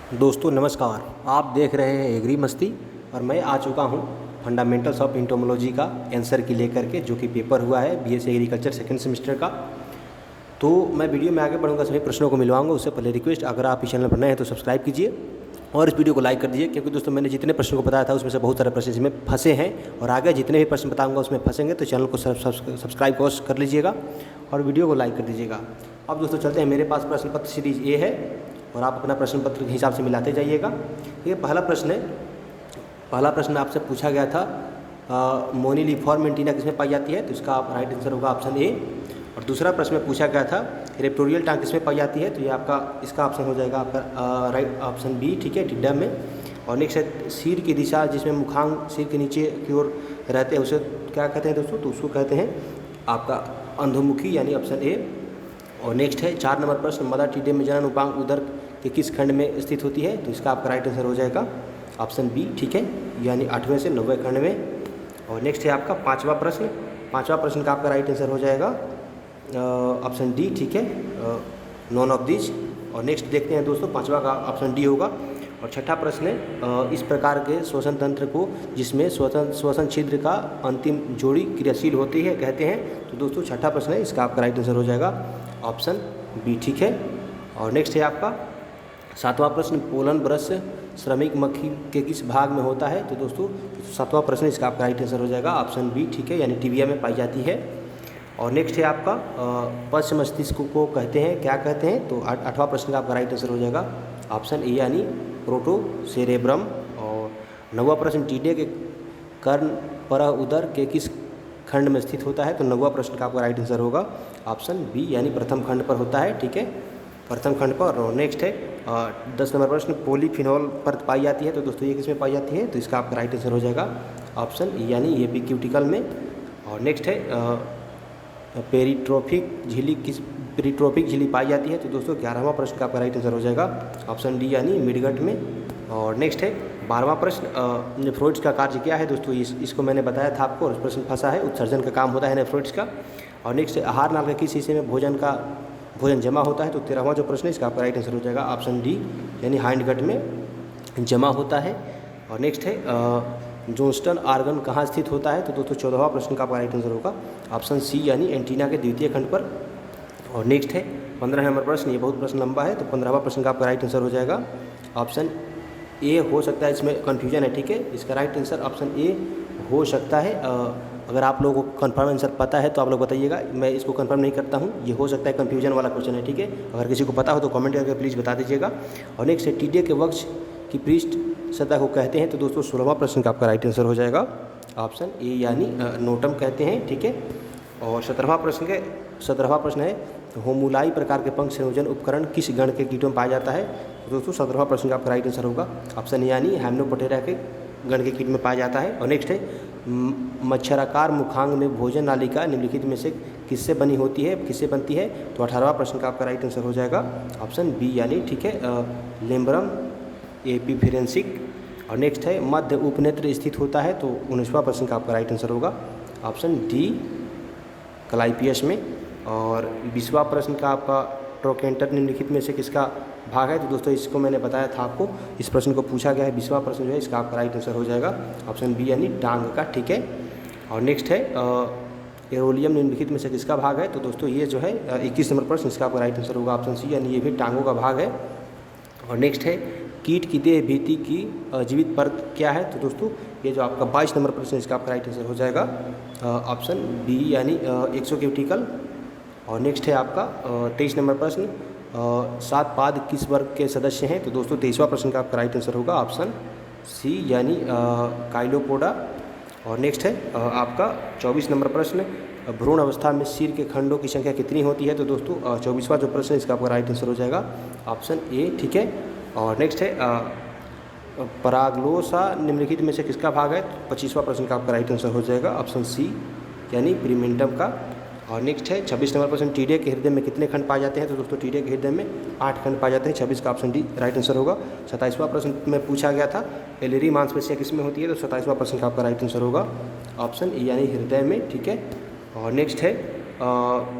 दोस्तों नमस्कार। आप देख रहे हैं एग्री मस्ती और मैं आ चुका हूं फंडामेंटल्स ऑफ एंटोमोलॉजी का आंसर की लेकर के, जो कि पेपर हुआ है बीएससी एग्रीकल्चर सेकंड सेमेस्टर का। तो मैं वीडियो में आगे बढ़ूंगा, सभी प्रश्नों को मिलवाऊंगा। उससे पहले रिक्वेस्ट, अगर आप इस चैनल पर नए हैं तो सब्सक्राइब कीजिए और इस वीडियो को लाइक कर दीजिए, क्योंकि दोस्तों मैंने जितने प्रश्नों को बताया था उसमें से बहुत सारे प्रश्न इसमें फंसे हैं और आगे जितने भी प्रश्न बताऊंगा उसमें फंसेंगे। तो चैनल को सब्सक्राइब कर लीजिएगा और वीडियो को लाइक कर दीजिएगा। अब दोस्तों चलते हैं, मेरे पास प्रश्न पत्र सीरीज ए है और आप अपना प्रश्न पत्र के हिसाब से मिलाते जाइएगा। ये पहला प्रश्न है। पहला प्रश्न आपसे पूछा गया था मोनिलिफॉर्म एंटीना किसमें पाई जाती है, तो इसका आप राइट आंसर होगा ऑप्शन ए। और दूसरा प्रश्न में पूछा गया था रेप्टोरियल टांग किसमें पाई जाती है, तो ये आपका इसका ऑप्शन हो जाएगा आपका राइट ऑप्शन बी, ठीक है, टिड्डा में। और नेक्स्ट है सिर की दिशा जिसमें मुखांग सिर के नीचे की ओर रहते हैं उसे क्या कहते हैं दोस्तों, तो उसको कहते हैं आपका अंधोमुखी, यानी ऑप्शन ए। और नेक्स्ट है 4 नंबर प्रश्न, मदर टिड्डे में जनन उपांग उदर के किस खंड में स्थित होती है, तो इसका आपका राइट आंसर हो जाएगा ऑप्शन बी, ठीक है, यानी 8वें से 9वें खंड में। और नेक्स्ट है आपका 5वां प्रश्न। 5वां प्रश्न का आपका राइट आंसर हो जाएगा ऑप्शन डी, ठीक है, नॉन ऑफ दिस। और नेक्स्ट देखते हैं दोस्तों, 5वां का ऑप्शन डी होगा। और छठा प्रश्न है इस प्रकार के श्वसन तंत्र को जिसमें श्वसन छिद्र का अंतिम जोड़ी क्रियाशील होती है कहते हैं, तो दोस्तों छठा प्रश्न है, इसका आपका राइट आंसर हो जाएगा ऑप्शन बी, ठीक है। और नेक्स्ट है आपका 7वां प्रश्न, पोलन ब्रश श्रमिक मक्खी के किस भाग में होता है, तो दोस्तों 7वां प्रश्न इसका आपका राइट आंसर हो जाएगा ऑप्शन बी, ठीक है, यानी टिबिया में पाई जाती है। और नेक्स्ट है आपका पश्च मस्तिष्क को कहते हैं, क्या कहते हैं, तो 8वां प्रश्न का आपका राइट आंसर हो जाएगा ऑप्शन ए, यानी प्रोटोसेरेब्रम। और 9वां प्रश्न, टीडे के कर्ण पर उदर के किस खंड में स्थित होता है, तो 9वां प्रश्न का आपका राइट आंसर होगा ऑप्शन बी, यानी प्रथम खंड पर होता है, ठीक है, प्रथम खंड पर। और नेक्स्ट है 10 नंबर प्रश्न, पॉलीफिनॉल पर पाई जाती है, तो दोस्तों ये किसमें पाई जाती है, तो इसका आपका राइट आंसर हो जाएगा ऑप्शन ई, यानी ये क्यूटिकल में। और नेक्स्ट है पेरिट्रोफिक झिल्ली किस पेरिट्रोफिक झिल्ली पाई जाती है, तो दोस्तों 11वां प्रश्न का आपका राइट आंसर हो जाएगा ऑप्शन डी, यानी मिडगट में। और नेक्स्ट है 12वां प्रश्न, नेफ्रोइड्स का कार्य क्या है, दोस्तों इसको मैंने बताया था आपको और प्रश्न फंसा है। उत्सर्जन का काम होता है नेफ्रोइड्स का। और नेक्स्ट है आहार नाल के किस हिस्से में भोजन जमा होता है, तो 13वां जो प्रश्न है इसका आपका राइट आंसर हो जाएगा ऑप्शन डी, यानी हाइंड गट में जमा होता है। और नेक्स्ट है जोन्स्टन आर्गन कहाँ स्थित होता है, तो दोस्तों 14वां प्रश्न का आपका राइट आंसर होगा ऑप्शन सी, यानी एंटीना के द्वितीय खंड पर। और नेक्स्ट है 15 नंबर प्रश्न, ये बहुत प्रश्न लंबा है, तो 15वां प्रश्न का आपका राइट आंसर हो जाएगा ऑप्शन ए। हो सकता है इसमें कन्फ्यूजन है, ठीक है, इसका राइट आंसर ऑप्शन ए हो सकता है। अगर आप लोगों को कंफर्म आंसर पता है तो आप लोग बताइएगा, मैं इसको कंफर्म नहीं करता हूँ, ये हो सकता है कन्फ्यूजन वाला क्वेश्चन है, ठीक है। अगर किसी को पता हो तो कमेंट करके प्लीज़ बता दीजिएगा। और नेक्स्ट है टीडे के वक्ष की पृष्ठ सतह को कहते हैं, तो दोस्तों 16वां प्रश्न का आपका राइट आंसर हो जाएगा ऑप्शन ए, यानी नोटम कहते हैं, ठीक है। और 17वां प्रश्न है होमुलाई प्रकार के पंख संयोजन उपकरण किस गण के कीटों में पाया जाता है, तो दोस्तों 17वां प्रश्न का आपका राइट आंसर होगा ऑप्शन ए, यानी हाइमेनोप्टेरा के गण के कीट में पाया जाता है। और नेक्स्ट है मच्छराकार मुखांग में भोजन नालिका निम्नलिखित में से किससे बनी होती है, किससे बनती है, तो 18वां प्रश्न का आपका राइट आंसर हो जाएगा ऑप्शन बी, यानी ठीक है, लेम्बरम एपिफेरेंसिक। और नेक्स्ट है मध्य उपनेत्र स्थित होता है, तो 19वां प्रश्न का आपका राइट आंसर होगा ऑप्शन डी, क्लाइपियस में। और 20वां प्रश्न का आपका ट्रोकेंटर निम्नलिखित में से किसका भाग है, तो दोस्तों इसको मैंने बताया था आपको, इस प्रश्न को पूछा गया है। 20वां प्रश्न जो है इसका आपका राइट आंसर हो जाएगा ऑप्शन बी, यानी टांग का, ठीक है। और नेक्स्ट है एरोलियम निम्नलिखित में से किसका भाग है, तो दोस्तों ये जो है 21 नंबर प्रश्न, इसका आपका राइट आंसर होगा ऑप्शन सी, यानी ये भी टांगों का भाग है। और नेक्स्ट है कीट की देह भीति की जीवित परत क्या है, तो दोस्तों ये जो आपका 22 नंबर प्रश्न इसका आपका राइट आंसर हो जाएगा ऑप्शन बी, यानी एक्सोक्यूटिकल। और नेक्स्ट है आपका 23 नंबर प्रश्न, 7 पाद किस वर्ग के सदस्य हैं, तो दोस्तों 23वां प्रश्न का आपका राइट आंसर होगा ऑप्शन सी, यानी काइलोपोडा। और नेक्स्ट है आपका 24 नंबर प्रश्न, भ्रूण अवस्था में सिर के खंडों की संख्या कितनी होती है, तो दोस्तों 24वां जो प्रश्न है इसका आपका राइट आंसर हो जाएगा ऑप्शन ए, ठीक है। और नेक्स्ट है परागलोसा निम्नलिखित में से किसका भाग है, 25वां प्रश्न का आपका राइट आंसर हो जाएगा ऑप्शन सी, यानी प्रीमेंटम का। और नेक्स्ट है 26 नंबर प्रश्न, टीडे के हृदय में कितने खंड पाए जाते हैं, तो दोस्तों टीडे के हृदय में 8 खंड पाए जाते हैं, 26 का ऑप्शन डी राइट आंसर होगा। 27वां प्रश्न में पूछा गया था एलरी मांसपेशियाँ किस में होती है, तो 27वां प्रश्न का आपका राइट आंसर होगा ऑप्शन ए, यानी हृदय में, ठीक है। और नेक्स्ट है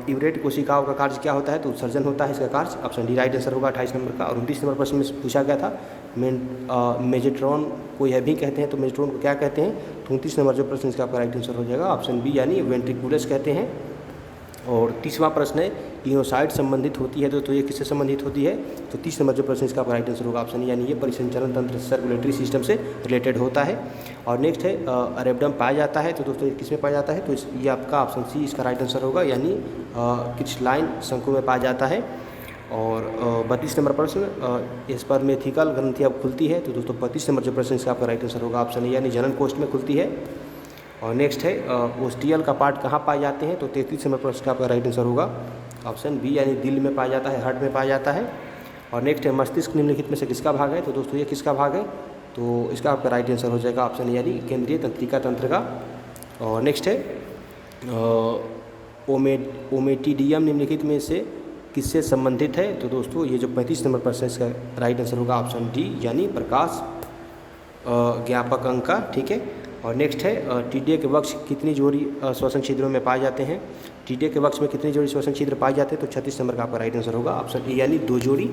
यूरेट कोशिकाओं का कार्य क्या होता है, तो उत्सर्जन होता है इसका कार्य। ऑप्शन डी राइट आंसर होगा 28 नंबर का। और 29 नंबर प्रश्न में पूछा गया था मेजेट्रॉन को यह भी कहते हैं, तो मेजेट्रॉन को क्या कहते हैं, तो 29 नंबर जो प्रश्न इसका आपका राइट आंसर हो जाएगा ऑप्शन बी यानी वेंट्रिकुलस कहते हैं। और 30वां प्रश्न है इनोसाइट संबंधित होती है, तो ये किससे संबंधित होती है, तो 30 नंबर जो प्रश्न इसका राइट आंसर होगा ऑप्शन यानी ये परिसंचरण तंत्र सर्कुलेटरी सिस्टम से रिलेटेड होता है। और नेक्स्ट है अरेबडम पाया जाता है, तो दोस्तों किस में पाया जाता है, तो ये आपका ऑप्शन सी इसका राइट आंसर होगा यानी क्रिस्टलाइन शंकु में पाया जाता है। और 32 नंबर प्रश्न स्पर्मेथिकल ग्रंथि अब खुलती है, तो दोस्तों 32 नंबर जो प्रश्न इसका आपका राइट आंसर होगा ऑप्शन यानी जनन कोष्ठ में खुलती है। और नेक्स्ट है ओस्टियल का पार्ट कहाँ पाए जाते हैं, तो 33 नंबर प्रश्न का आपका राइट आंसर होगा ऑप्शन बी यानी दिल में पाया जाता है, हार्ट में पाया जाता है। और नेक्स्ट है मस्तिष्क निम्नलिखित में से किसका भाग है, तो दोस्तों ये किसका भाग है, तो इसका आपका राइट आंसर हो जाएगा ऑप्शन यानी केंद्रीय तंत्रिका तंत्र का। और नेक्स्ट है ओमेटिडियम निम्नलिखित में से किससे संबंधित है, तो दोस्तों ये जो 35 नंबर प्रश्न इसका राइट आंसर होगा ऑप्शन डी यानी प्रकाश ज्ञापक अंग का, ठीक है। और नेक्स्ट है टीडीए के वक्ष कितनी जोड़ी श्वसन छिद्रों में पाए जाते हैं, टीडीए के वक्ष में कितनी जोड़ी श्वसन छिद्र पाए जाते हैं, तो 36 नंबर का आपका राइट आंसर होगा ऑप्शन ए यानी 2 जोड़ी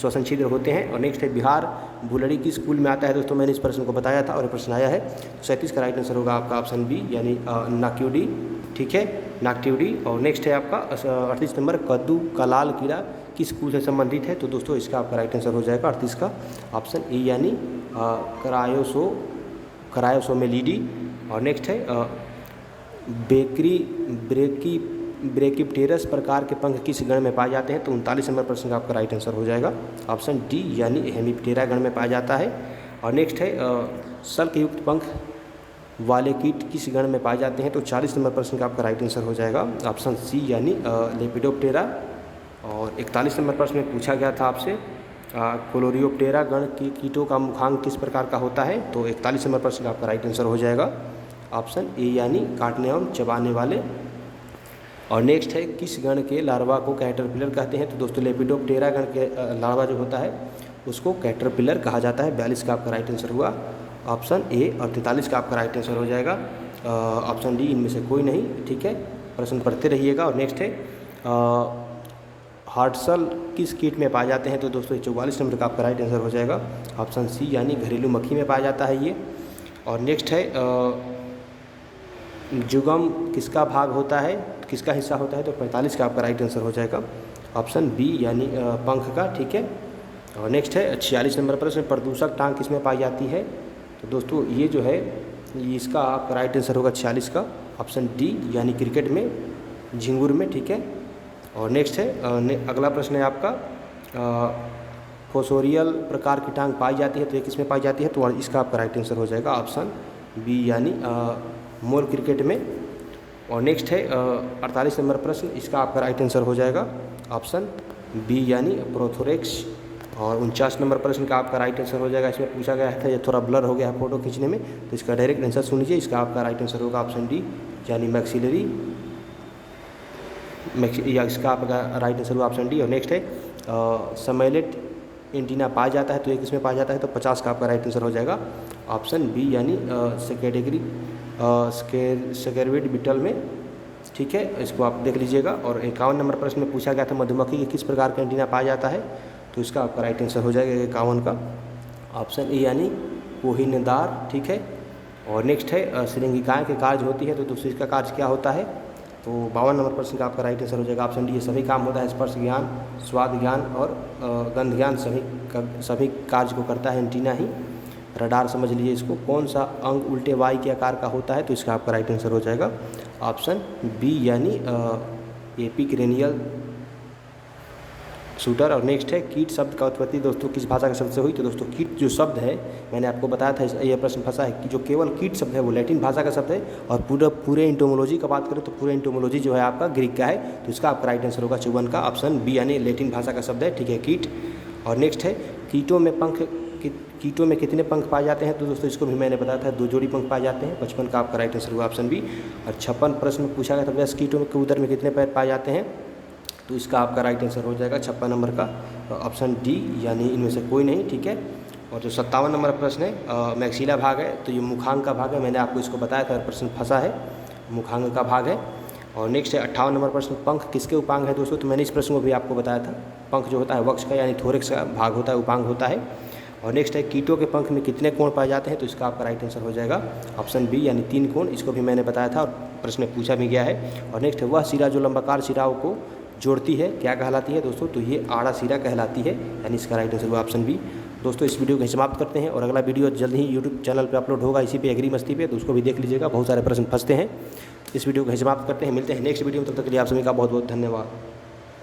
श्वसन छिद्र होते हैं। और नेक्स्ट है बिहार भुलड़ी किस स्कूल में आता है, दोस्तों मैंने इस प्रश्न को बताया था और ये प्रश्न आया है, तो 37 का राइट आंसर होगा आपका ऑप्शन बी यानी नाक्यूडी, ठीक है, नाक्ट्यूडी। और नेक्स्ट है आपका 38 नंबर कद्दू का लाल कीड़ा किस स्कूल से संबंधित है, तो दोस्तों इसका आपका राइट आंसर हो जाएगा 38 का ऑप्शन ए यानी क्रायोसोमेलिडी। और नेक्स्ट है ब्रेकीप्टेरस प्रकार के पंख किस गण में पाए जाते हैं, तो 39 नंबर प्रश्न का आपका राइट आंसर हो जाएगा ऑप्शन डी यानी हेमिप्टेरा गण में पाया जाता है। और नेक्स्ट है सल्क युक्त पंख वाले कीट किस गण में पाए जाते हैं, तो 40 नंबर प्रश्न का आपका राइट आंसर हो जाएगा ऑप्शन सी यानी लेपिडोप्टेरा। और 41 नंबर प्रश्न में पूछा गया था आपसे कोलोरियोप्टेरा गण के कीटों का मुखांग किस प्रकार का होता है, तो 41 नंबर प्रश्न का आपका राइट आंसर हो जाएगा ऑप्शन ए यानी काटने एवं चबाने वाले। और नेक्स्ट है किस गण के लार्वा को कैटरपिलर कहते हैं, तो दोस्तों लेपिडोप्टेरा गण के लार्वा जो होता है उसको कैटरपिलर कहा जाता है। 42 का आपका राइट आंसर हुआ ऑप्शन ए। और 43 का आपका राइट आंसर हो जाएगा ऑप्शन डी, इनमें से कोई नहीं, ठीक है, प्रश्न पढ़ते रहिएगा। और नेक्स्ट है हार्टसल किस कीट में पाए जाते हैं, तो दोस्तों 44 नंबर का आपका राइट आंसर हो जाएगा ऑप्शन सी यानी घरेलू मक्खी में पाया जाता है ये। और नेक्स्ट है जुगम किसका भाग होता है, किसका हिस्सा होता है, तो 45 का आपका राइट आंसर हो जाएगा ऑप्शन बी यानी पंख का, ठीक है। और नेक्स्ट है 46 नंबर प्रश्न प्रदूषक टांग किस में पाई जाती है, तो दोस्तों ये जो है इसका आपका राइट आंसर होगा 46 का ऑप्शन डी यानी क्रिकेट में, झिंगुर में, ठीक है। और नेक्स्ट है अगला प्रश्न है आपका फोसोरियल प्रकार की टांग पाई जाती है, तो ये किस में पाई जाती है, तो इसका आपका राइट आंसर हो जाएगा ऑप्शन बी यानी मोर क्रिकेट में। और नेक्स्ट है 48 नंबर प्रश्न, इसका आपका राइट आंसर हो जाएगा ऑप्शन बी यानी प्रोथोरेक्स। और 49 नंबर प्रश्न का आपका राइट आंसर हो जाएगा, इसमें पूछा गया था, ये थोड़ा ब्लर हो गया है फोटो खींचने में, तो इसका डायरेक्ट आंसर सुन लीजिए, इसका आपका राइट आंसर होगा ऑप्शन डी यानी मैक्सिलरी, या इसका आपका राइट आंसर हुआ ऑप्शन डी। और नेक्स्ट है समैलेट एंटीना पाया जाता है, तो ये किस में पाया जाता है, तो 50 का आपका राइट आंसर हो जाएगा ऑप्शन बी यानी स्कैरविड बीटल में, ठीक है, इसको आप देख लीजिएगा। और 51 नंबर प्रश्न में पूछा गया था मधुमक्खी के किस प्रकार का एंटीना पाया जाता है, तो इसका आपका राइट आंसर हो जाएगा 51 का ऑप्शन ए यानी कोहिनदार, ठीक है। और नेक्स्ट है श्रृंगिकाएँ के कार्य होती है, तो दूसरी इसका कार्य क्या होता है, तो 52 नंबर प्रश्न का आपका राइट आंसर हो जाएगा ऑप्शन डी, ये सभी काम होता है, स्पर्श ज्ञान, स्वाद ज्ञान और गंध ज्ञान सभी कार्य को करता है एंटीना ही। रडार समझ लीजिए इसको, कौन सा अंग उल्टे वाई के आकार का होता है, तो इसका आपका राइट आंसर हो जाएगा ऑप्शन बी यानी एपिक्रेनियल शूटर। और नेक्स्ट है कीट शब्द का उत्पत्ति दोस्तों किस भाषा के शब्द से हुई, तो दोस्तों कीट जो शब्द है मैंने आपको बताया था, यह प्रश्न फंसा है कि जो केवल कीट शब्द है वो लैटिन भाषा का शब्द है, और पूरे इंटोमोलॉजी का बात करें तो पूरे इंटोमोलॉजी जो है आपका ग्रीक का है, तो इसका आपका राइट आंसर होगा 54 का ऑप्शन बी यानी लैटिन भाषा का शब्द है, ठीक है, कीट। और नेक्स्ट है कीटों में कितने पंख पाए जाते हैं, तो दोस्तों इसको भी मैंने बताया था 2 जोड़ी पंख पाए जाते हैं, 55 का आपका राइट आंसर हुआ ऑप्शन बी। और 56 प्रश्न में पूछा गया था वैसे कीटों के उदर में कितने पैर पाए जाते हैं, तो इसका आपका राइट आंसर हो जाएगा 56 नंबर का ऑप्शन डी यानी इनमें से कोई नहीं, ठीक है। और जो 57 नंबर प्रश्न है मैक्सिला भाग है, तो ये मुखांग का भाग है, मैंने आपको इसको बताया था, प्रश्न फंसा है, मुखांग का भाग है। और नेक्स्ट है 58 नंबर प्रश्न, पंख किसके उपांग है दोस्तों। तो मैंने इस प्रश्न को भी आपको बताया था, पंख जो होता है वक्ष का यानी थोरेक्स का भाग होता है, उपांग होता है। और नेक्स्ट है कीटों के पंख में कितने कोण पाए जाते हैं। तो इसका आपका राइट आंसर हो जाएगा ऑप्शन बी यानी 3 कोण। इसको भी मैंने बताया था और प्रश्न में पूछा भी गया है। और नेक्स्ट है वह शिरा जो लंबाकार शिराओं को जोड़ती है क्या कहलाती है दोस्तों। तो ये आड़ा शिरा कहलाती है, यानी इसका राइट आंसर हुआ ऑप्शन बी। दोस्तों इस वीडियो को समाप्त करते हैं और अगला वीडियो जल्द ही यूट्यूब चैनल पे अपलोड होगा इसी पे एग्री मस्ती पे, तो उसको भी देख लीजिएगा, बहुत सारे प्रश्न फंसते हैं। इस वीडियो को समाप्त करते हैं, मिलते हैं नेक्स्ट वीडियो में, तब तक के लिए आप सभी का बहुत बहुत धन्यवाद।